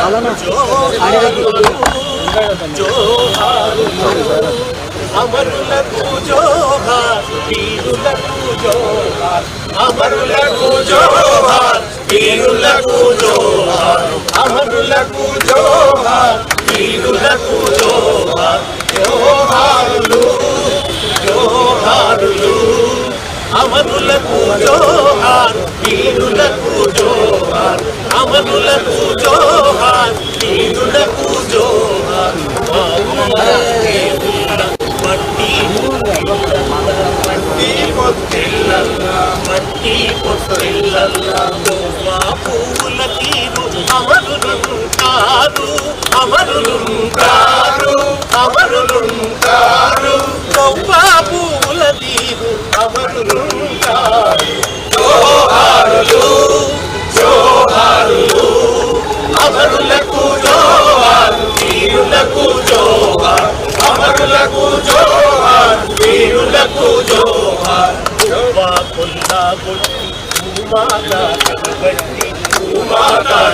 అమరులకు జోహార్ వీరులకు జోహార్ అమరులకు జోహార్ వీరులకు జోహార్ అమరులకు జోహార్ వీరులకు జోహార్ జోహారులు జోహారులు అమరులకు జోహార్ వీరులకు జోహార్ అమరులకు జోహార్ వీరులకు జోహార్ మట్టి పొత్తిళ్ళల్లా మట్టి పొత్తిళ్ళల్లా మా పువ్వుల తీరు అమరులుంటారు అమరులుంటారు అమరులుంటారు మా పువ్వుల తీరు అమరులుంటారు జోహారులు జోహారులు అమరులకు జోహార్ వీరులకు జోహార్ అమరులకు జోహార్ వీరులకు జోహార్ కొల్లా కొట్టి భూమాత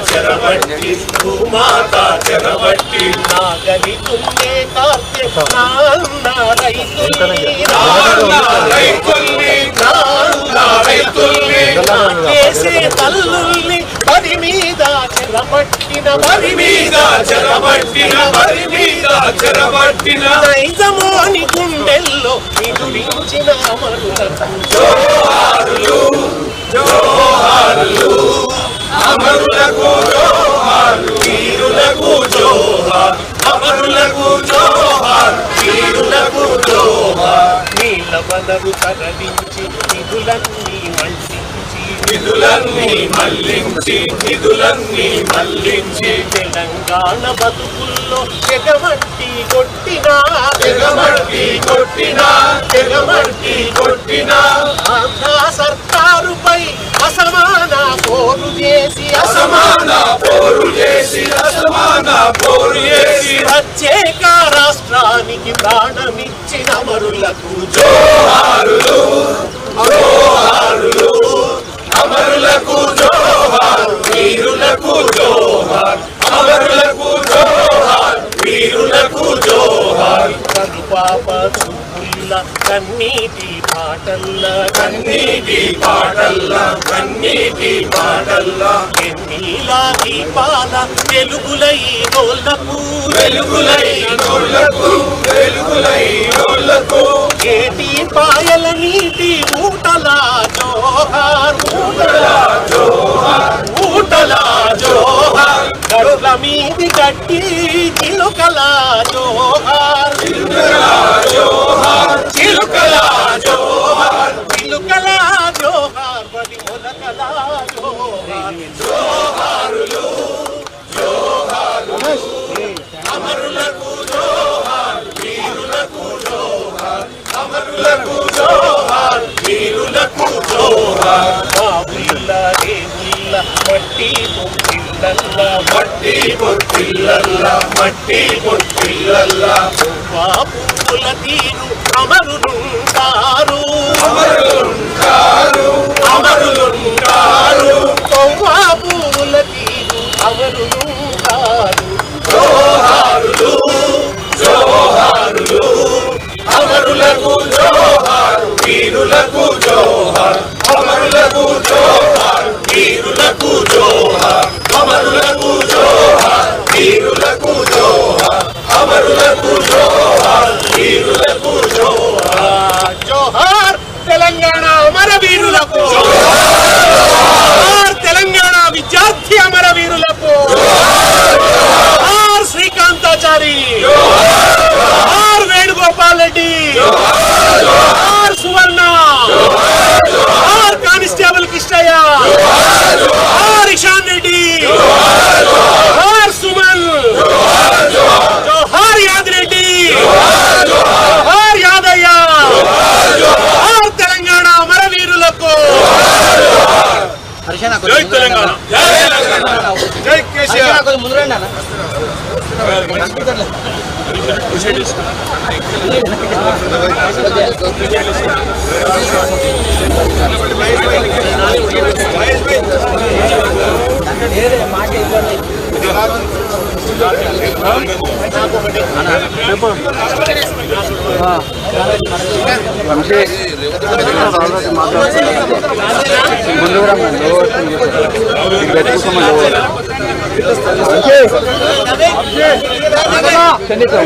చెరబట్టి భూమాత చెరబట్టి నాగలి తుమ్మే కాస్తే నాన్న రైతుల్ని చేసే తల్లుల్ని వరి మీద చెరబట్టిన వరి మీద చెరబట్టిన వరి మీద చెరబట్టిన నైజమోని గుండెల్లో నిదురించిన అమరులకు జోహారులు జోహారులు అమరులకు జోహార్ వీరులకు జోహార్ అమరులకు జోహార్ వీరులకు జోహార్ నీళ్ళ వనరు తరలించి నిధులన్నీ మళ్లించి తెలంగాణ బతుకుల్లో తెగమట్టి కొట్టినా ఆంధ్ర సర్కారుపై అసమాన పోరు చేసి ప్రత్యేక రాష్ట్రానికి ప్రాణమిచ్చిన అమరులకు జోహారులు జోహారులు అమరులకు జోహార్ వీరులకు జోహార్ అమరులకు జోహార్ వీరులకు జోహార్ కనుపాప చూపుల్ల కన్నీటి పాటల్లా ఎన్నీలా దీపాల వెలుగులై నోళ్లకు ఏటి పాయల నీటి ఊటలా జోహార్ ఊటలా జోహార్ గడుల మీది గట్టి చిలుకలా జోహార్ చిలుకలా జోహార్ బడి మొలకలా జోహార్ జోహారులు అమరులకు జోహార్ వీరులకు జోహార్ అమరులకు జోహార్ వీరులకు జోహార్ బాబుల్ల దేవుళ్ళ మట్టి పొత్తిళ్ళల్లా పువ్వుల తీరు అమరులుంటారు పువ్వుల తీరు అమరులుంటారు జోహారులు జోహారులు అమరులకు జోహార్ వీరులకు జోహార్ అమరులకు జోహార్ వీరులకు జోహార్ అమరులకు జోహార్ వీరులకు జోహార్ అమరులకు జోహార్ వీరులకు జోహార్ జోహార్ తెలంగాణ అమర వీరులకు జోహార్ తెలంగాణ విద్యార్థి అమర వీరులకు జోహార్ శ్రీకాంతాచారి జోహార్ వేణుగోపాల్ రెడ్డి జోహార్ సువర్ణ జోహార్ కానిస్టేబుల్ కిష్టయ్య జోహార్ ఇషాన్ రెడ్డి జోహార్ సుమన్ జోహార్ యాదిరెడ్డి జోహార్ యాదయ్య జోహార్ తెలంగాణ అమర వీరులకు జై తెలంగాణ జై కేసీఆర్ ముందు ముందుగా